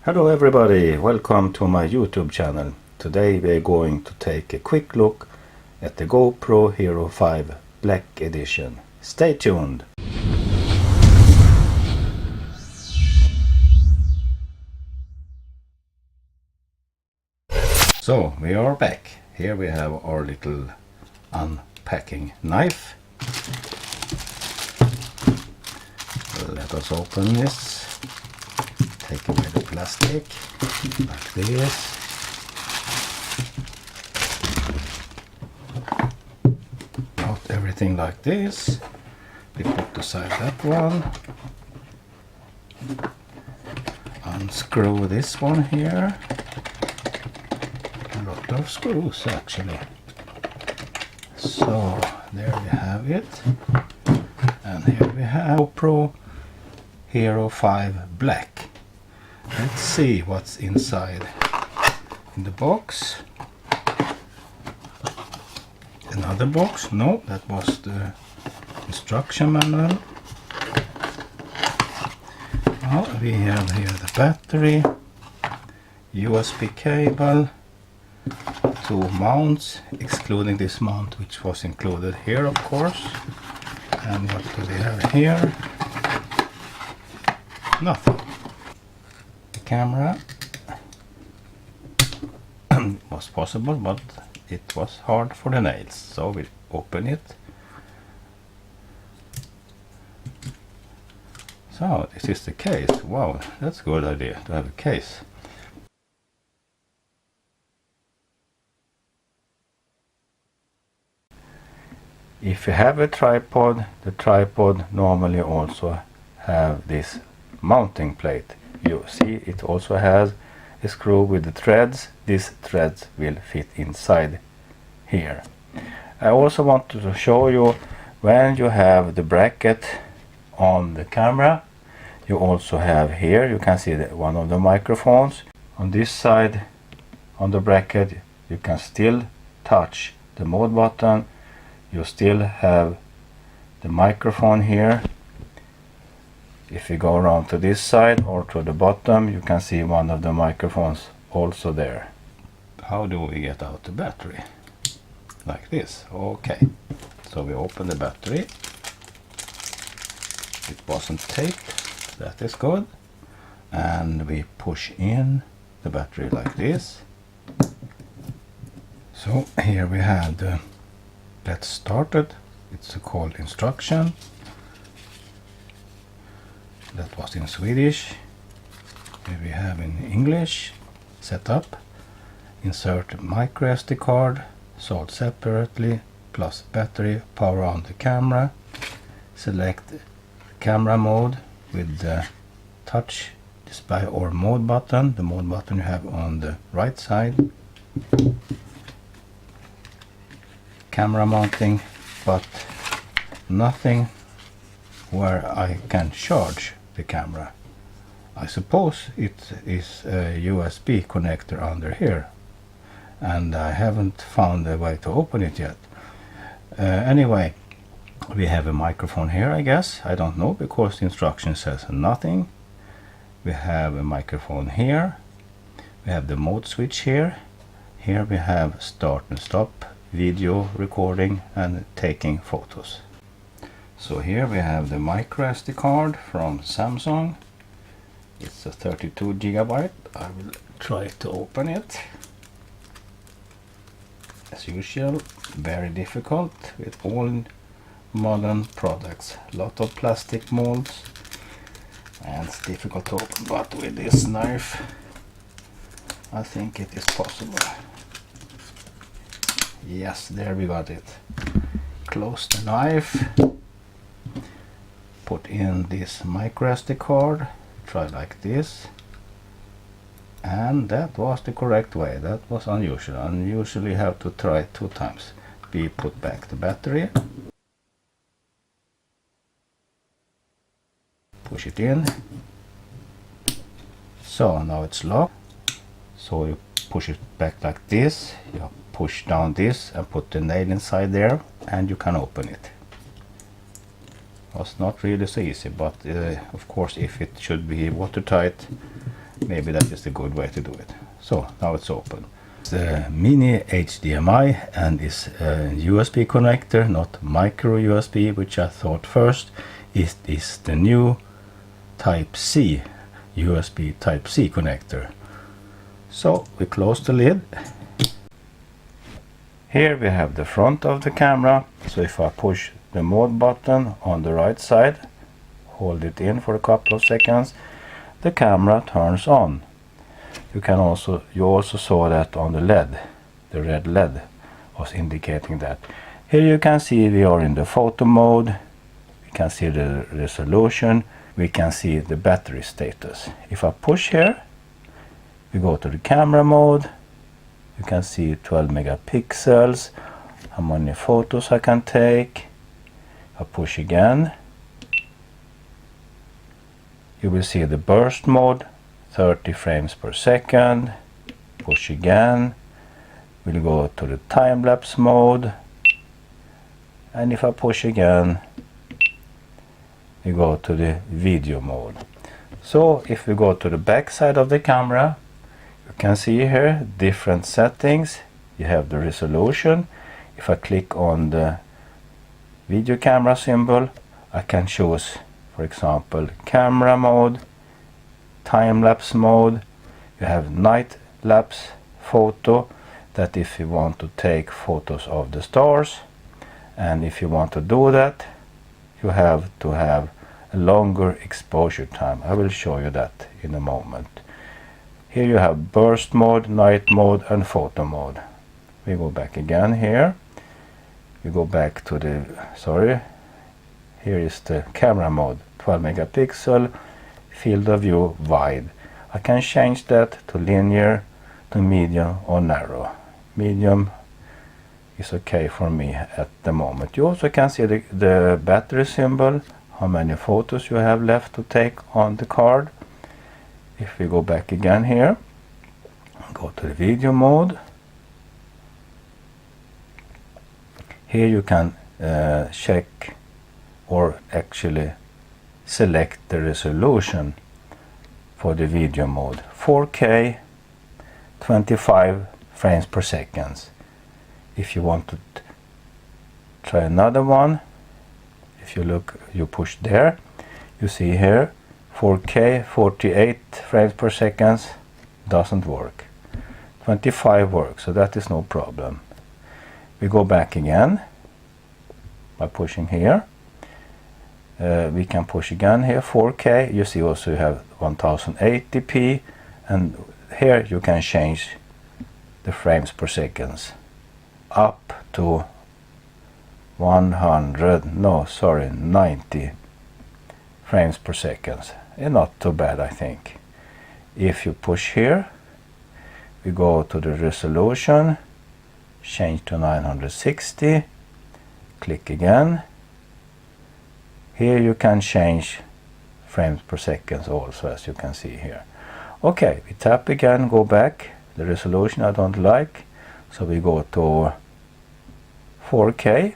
Hello everybody, welcome to my YouTube channel. Today we are going to take a quick look at the GoPro Hero 5 Black Edition. Stay tuned! So we are back. Here we have our little unpacking knife. Let us open this. Take away the plastic like this. Out everything like this. We put aside that one. Unscrew this one here. A lot of screws actually. So there we have it. And here we have GoPro Hero 5 Black. Let's see what's inside in the box. Another box? No, that was the instruction manual. Well, we have here the battery, USB cable, 2 mounts, excluding this mount which was included here of course. And what do we have here? Nothing. Camera was possible, but it was hard for the nails, so we open it. So this is the case. Wow, that's a good idea to have a case. If you have a tripod, the tripod normally also have this mounting plate. You see it also has a screw with the threads. These threads will fit inside here. I also wanted to show you when you have the bracket on the camera, you also have here, you can see that one of the microphones. On this side on the bracket you can still touch the mode button. You still have the microphone here. If you go around to this side or to the bottom, you can see one of the microphones also there. How do we get out the battery? Like this. Okay. So we open the battery. It wasn't taped. That is good. And we push in the battery like this. So here we have the Let's Start It. It's called instruction. That was in Swedish. Here we have in English. Setup. Insert micro SD card. Sold separately. Plus battery. Power on the camera. Select camera mode with the touch display or mode button. The mode button you have on the right side. Camera mounting, but nothing where I can charge the camera. I suppose it is a USB connector under here, and I haven't found a way to open it yet. Anyway, we have a microphone here, I guess. I don't know because the instruction says nothing. We have a microphone here. We have the mode switch here. Here we have start and stop, video recording and taking photos. So here we have the micro SD card from Samsung. It's a 32 GB. I will try to open it. As usual, very difficult with all modern products. A lot of plastic molds and it's difficult to open, but with this knife I think it is possible. Yes, there we got it. Close the knife. Put in this micro SD card. Try like this. And that was the correct way. That was unusual. Unusually you have to try 2 times. We put back the battery. Push it in. So now it's locked. So you push it back like this. You push down this and put the nail inside there and you can open it. Was not really so easy, but of course if it should be watertight maybe that is the good way to do it. So now it's open. It's a mini HDMI and is a USB connector, not micro USB, which I thought first is the new Type C, USB Type C connector. So we close the lid. Here we have the front of the camera. So if I push the mode button on the right side, hold it in for a couple of seconds, the camera turns on. You also saw that on the LED, the red LED was indicating that. Here you can see we are in the photo mode. We can see the resolution. We can see the battery status. If I push here, we go to the camera mode. You can see 12 megapixels, how many photos I can take. I push again. You will see the burst mode, 30 frames per second. Push again. We'll go to the time-lapse mode. And if I push again, we go to the video mode. So if we go to the back side of the camera, you can see here different settings. You have the resolution. If I click on the video camera symbol, I can choose, for example, camera mode, time-lapse mode. You have night lapse photo, that if you want to take photos of the stars, and if you want to do that, you have to have a longer exposure time. I will show you that in a moment. Here you have burst mode, night mode and photo mode. We go back again here. We go back to the, here is the camera mode, 12 megapixel, field of view wide. I can change that to linear, to medium or narrow. Medium is okay for me at the moment. You also can see the battery symbol, how many photos you have left to take on the card. If we go back again here, go to the video mode. Here you can check or actually select the resolution for the video mode. 4K, 25 frames per second. If you want to try another one, if you look, you push there, you see here 4K 48 frames per second doesn't work. 25 works, so that is no problem. We go back again by pushing here. We can push again here 4K. You see also you have 1080p, and here you can change the frames per second up to 90 frames per second. Not too bad, I think. If you push here, we go to the resolution, change to 960, click again. Here you can change frames per second also, as you can see here. Okay, we tap again, go back. The resolution I don't like, so we go to 4K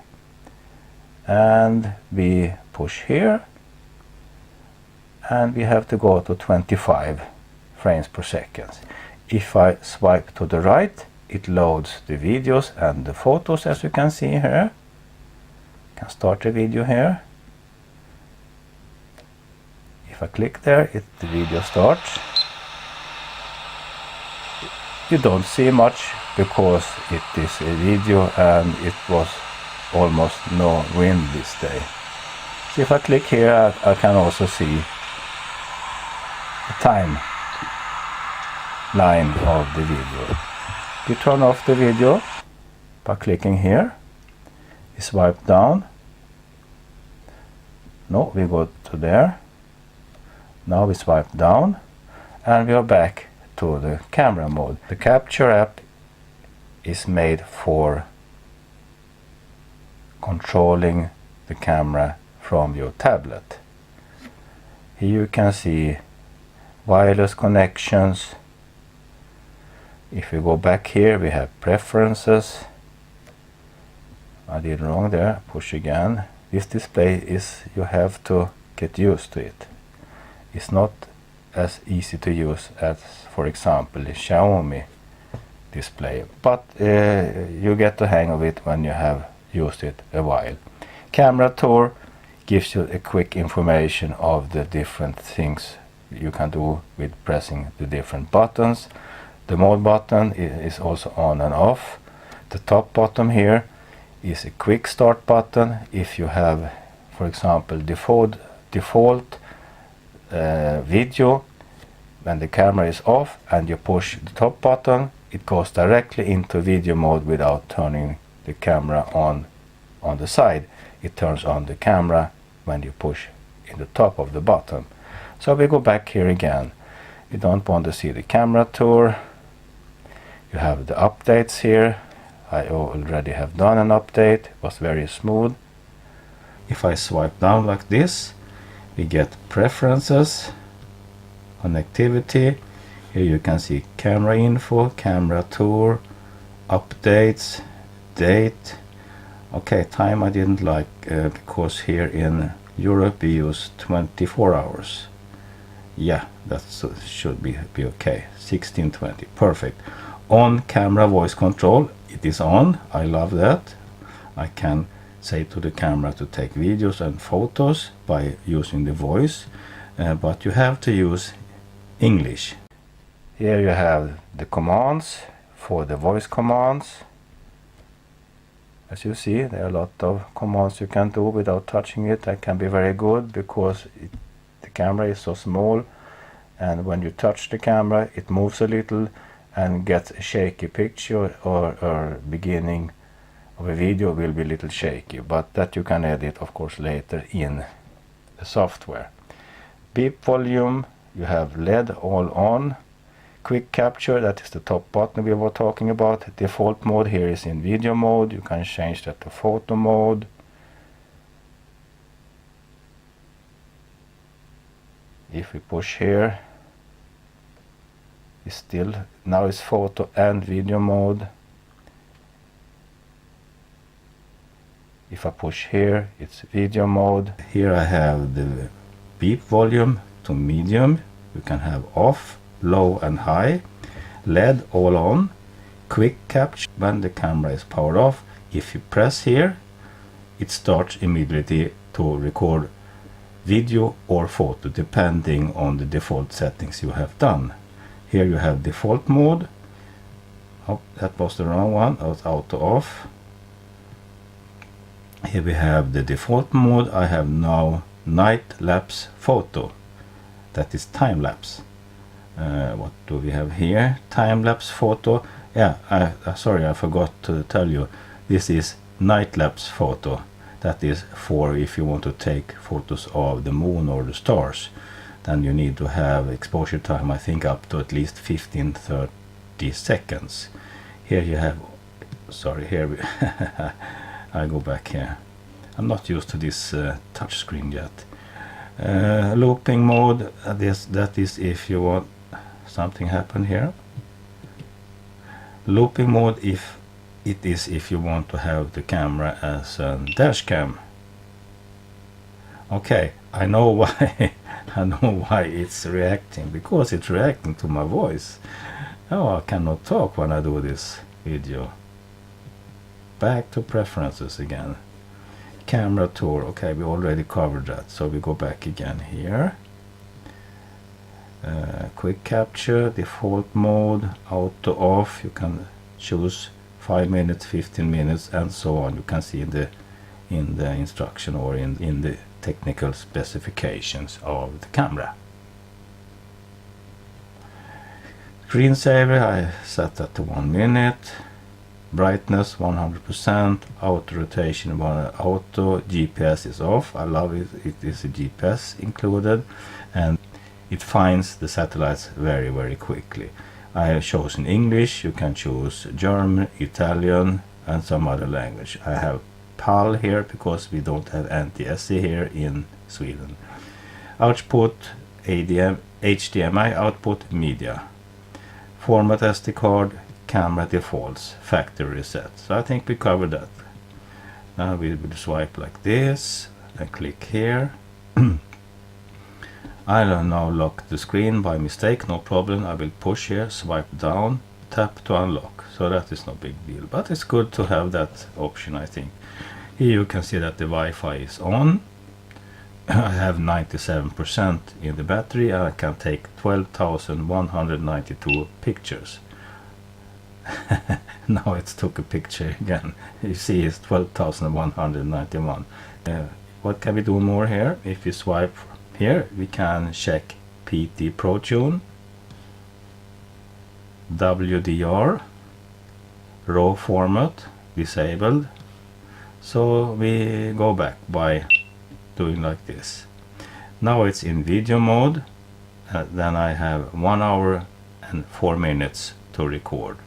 and we push here, and we have to go to 25 frames per second. If I swipe to the right, it loads the videos and the photos, as you can see here. I can start the video here. If I click there, the video starts. You don't see much because it is a video and it was almost no wind this day. So if I click here, I can also see the time line of the video. You turn off the video by clicking here. You swipe down. No, we go to there. Now we swipe down and we are back to the camera mode. The capture app is made for controlling the camera from your tablet. Here you can see wireless connections. If we go back here, we have preferences. I did wrong there. Push again. This display is, you have to get used to it. It's not as easy to use as, for example, the Xiaomi display, but you get the hang of it when you have used it a while. Camera tour gives you a quick information of the different things you can do with pressing the different buttons. The mode button is also on and off. The top bottom here is a quick start button. If you have, for example, default video, when the camera is off and you push the top button, it goes directly into video mode without turning the camera on the side. It turns on the camera when you push in the top of the button. So we go back here again. You don't want to see the camera tour. You have the updates here. I already have done an update. It was very smooth. If I swipe down like this, we get preferences, connectivity. Here you can see camera info, camera tour, updates, date. Okay, time I didn't like because here in Europe we use 24 hours. Yeah, that should be okay. 1620, perfect. On camera voice control, it is on. I love that. I can say to the camera to take videos and photos by using the voice, but you have to use English. Here you have the commands for the voice commands. As you see, there are a lot of commands you can do without touching it. That can be very good because the camera is so small, and when you touch the camera it moves a little and gets a shaky picture, or beginning of a video will be a little shaky, but that you can edit of course later in the software. Beep volume, you have LED all on. Quick capture, that is the top button we were talking about. Default mode here is in video mode. You can change that to photo mode. If we push here, it's still, now it's photo and video mode. If I push here, it's video mode. Here I have the beep volume to medium. You can have off, low and high. LED all on. Quick capture when the camera is powered off. If you press here, it starts immediately to record video or photo depending on the default settings you have done. Here you have default mode. Oh, that was the wrong one. It's auto off. Here we have the default mode. I have now night lapse photo. That is time lapse. What do we have here? Time lapse photo. Yeah, sorry, I forgot to tell you. This is night lapse photo. That is for if you want to take photos of the moon or the stars. Then you need to have exposure time, I think up to at least 15-30 seconds. Here you have, sorry, here we I go back here. I'm not used to this touch screen yet. Looping mode, that is if you want something happen here. Looping mode, if it is if you want to have the camera as a dash cam. Okay, I know why. I know why it's reacting, because it's reacting to my voice. Oh, I cannot talk when I do this video. Back to preferences again. Camera tour, okay, we already covered that, so we go back again here. Quick capture, default mode, auto off. You can choose 5 minutes, 15 minutes, and so on. You can see in the instruction or in the technical specifications of the camera. Screensaver, I set that to 1 minute. Brightness 100%, auto rotation, auto. GPS is off. I love it. It is a GPS included, and it finds the satellites very, very quickly. I have chosen English. You can choose German, Italian, and some other language. I have PAL here because we don't have NTSC here in Sweden. Output HDMI output, media. Format SD card, camera defaults, factory reset. So I think we covered that. Now we will swipe like this and click here. I'll now lock the screen by mistake, no problem. I will push here, swipe down, tap to unlock. So that is no big deal, but it's good to have that option, I think. Here you can see that the Wi-Fi is on. I have 97% in the battery and I can take 12,192 pictures. Now it took a picture again. You see it's 12,191. What can we do more here? If you swipe here, we can check PT Pro Tune, WDR, RAW format, disabled. So we go back by doing like this. Now it's in video mode. Then I have 1 hour and 4 minutes to record.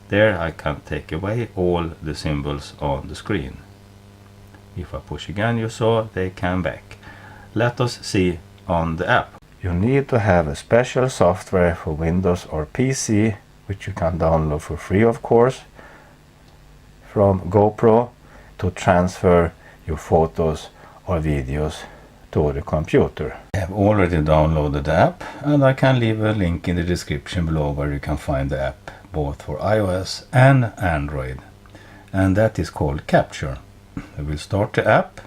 There I can take away all the symbols on the screen. If I push again, you saw they came back. Let us see on the app. You need to have a special software for Windows or PC, which you can download for free, of course, from GoPro, to transfer your photos or videos to the computer. I have already downloaded the app, and I can leave a link in the description below where you can find the app both for iOS and Android, and that is called Capture. I will start the app.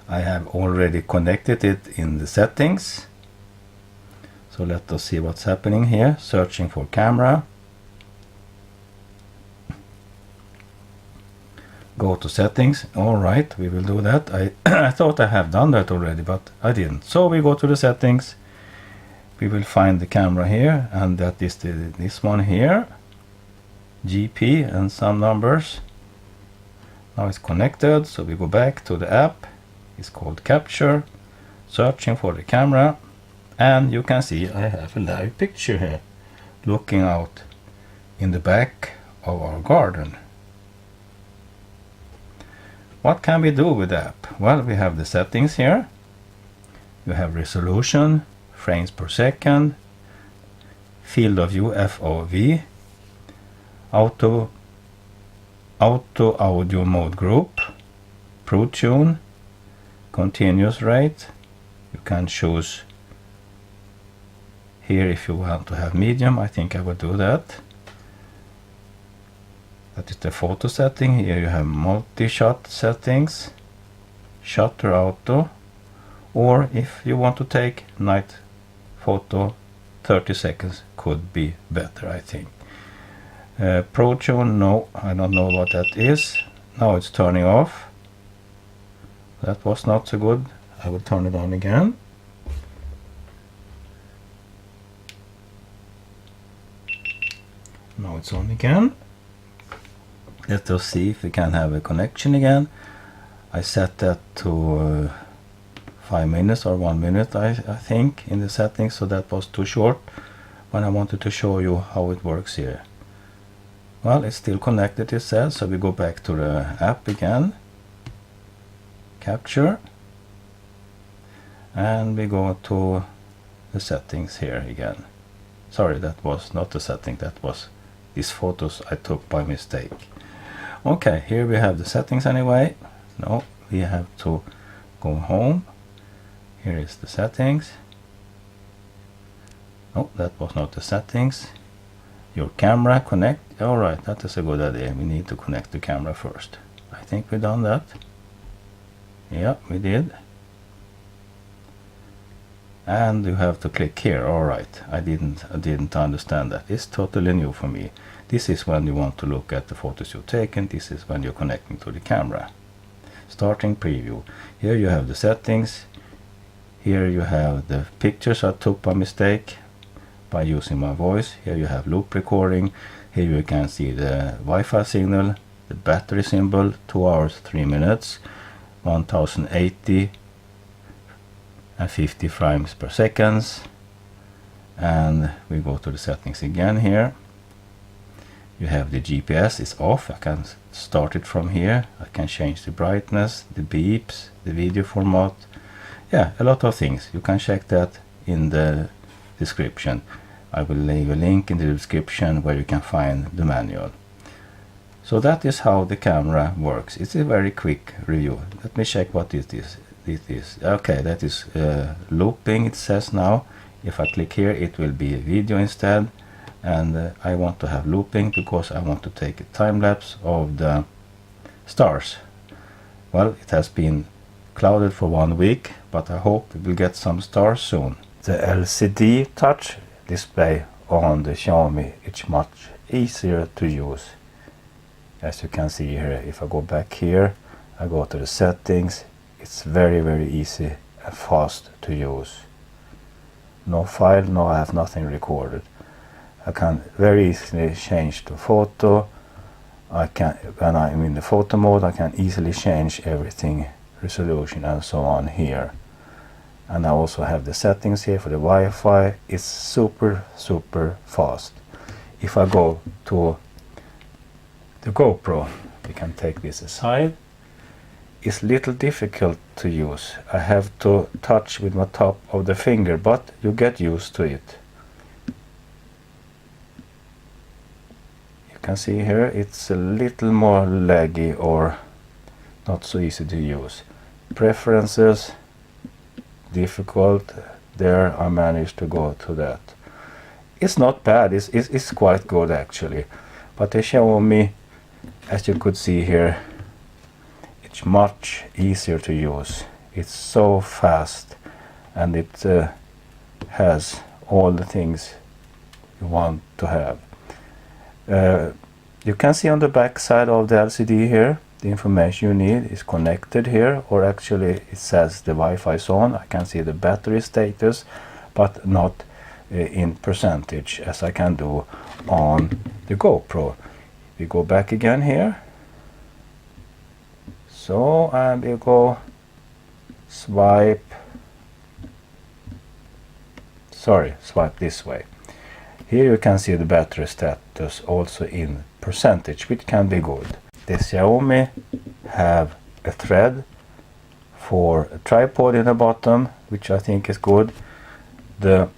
I have already connected it in the settings, so let us see what's happening here. Searching for camera, go to settings. All right, we will do that. I thought I have done that already, but I didn't. So we go to the settings. We will find the camera here, and that is this one here, GP and some numbers. Now it's connected, so we go back to the app. It's called Capture, searching for the camera, and you can see I have a live picture here looking out in the back of our garden. What can we do with the app? Well, we have the settings here. You have resolution, frames per second, field of view FOV, auto audio mode group, Pro Tune, continuous rate. You can choose here if you want to have medium. I think I will do that. That is the photo setting. Here you have multi-shot settings, shutter auto, or if you want to take night photo, 30 seconds could be better, I think. Pro Tune, no, I don't know what that is. Now it's turning off. That was not so good. I will turn it on again. Now it's on again. Let us see if we can have a connection again. I set that to 5 minutes or 1 minute, I think, in the settings, so that was too short when I wanted to show you how it works here. Well, it's still connected, it says, so we go back to the app again, Capture, and we go to the settings here again. Sorry, that was not the setting, that was these photos I took by mistake. Okay, here we have the settings anyway. No, we have to go home. Here is the settings. No, that was not the settings. Your camera, connect. Alright, that is a good idea. We need to connect the camera first. I think we done that. Yeah, we did. And you have to click here. Alright, I didn't understand that. It's totally new for me. This is when you want to look at the photos you've taken. This is when you're connecting to the camera. Starting preview. Here you have the settings. Here you have the pictures I took by mistake by using my voice. Here you have loop recording. Here you can see the Wi-Fi signal, the battery symbol, 2 hours 3 minutes, 1080 and 50 frames per second. And we go to the settings again here. You have the GPS is off. I can start it from here. I can change the brightness, the beeps, the video format. Yeah, a lot of things. You can check that in the description. I will leave a link in the description where you can find the manual. So that is how the camera works. It's a very quick review. Let me check what is this. this is. Okay, that is looping, it says now. If I click here, it will be a video instead, and I want to have looping because I want to take a time lapse of the stars. Well, it has been clouded for 1 week, but I hope we will get some stars soon. The LCD touch display on the Xiaomi, it's much easier to use. As you can see here, if I go back here, I go to the settings, it's very easy and fast to use. No file, no, I have nothing recorded. I can very easily change the photo. I can, when I'm in the photo mode, I can easily change everything, resolution and so on here. And I also have the settings here for the Wi-Fi. It's super fast. If I go to the GoPro, we can take this aside. It's little difficult to use. I have to touch with my top of the finger, but you get used to it. You can see here it's a little more laggy or not so easy to use. Preferences, difficult. There I managed to go to that. It's not bad, it's quite good actually. But the Xiaomi, as you could see here, it's much easier to use. It's so fast, and it has all the things you want to have. You can see on the back side of the LCD here, the information you need is connected here, or actually it says the Wi-Fi is on. I can see the battery status, but not in percentage as I can do on the GoPro. We go back again here. So, and we go swipe this way. Here you can see the battery status also in percentage, which can be good. The Xiaomi have a thread for a tripod in the bottom, which I think is good. The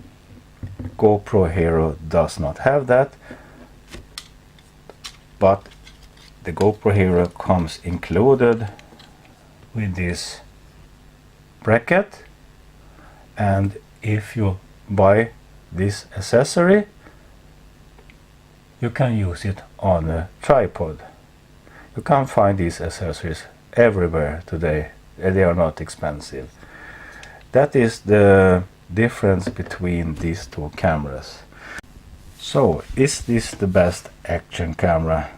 GoPro Hero does not have that, but the GoPro Hero comes included with this bracket, and if you buy this accessory, you can use it on a tripod. You can find these accessories everywhere today. They are not expensive. That is the difference between these two cameras. So, is this the best action camera?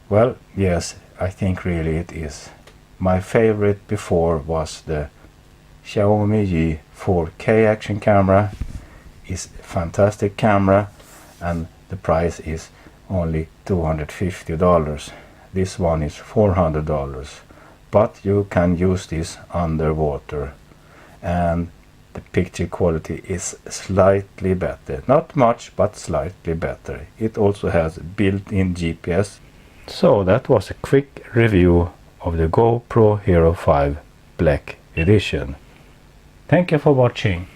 Well, yes, I think really it is. My favorite before was the XIAOMI Yi 4K action camera. It's a fantastic camera, and the price is only $250. This one is $400, but you can use this underwater, and the picture quality is slightly better. Not much, but slightly better. It also has built-in GPS. So that was a quick review of the GoPro Hero 5 Black Edition. Thank you for watching.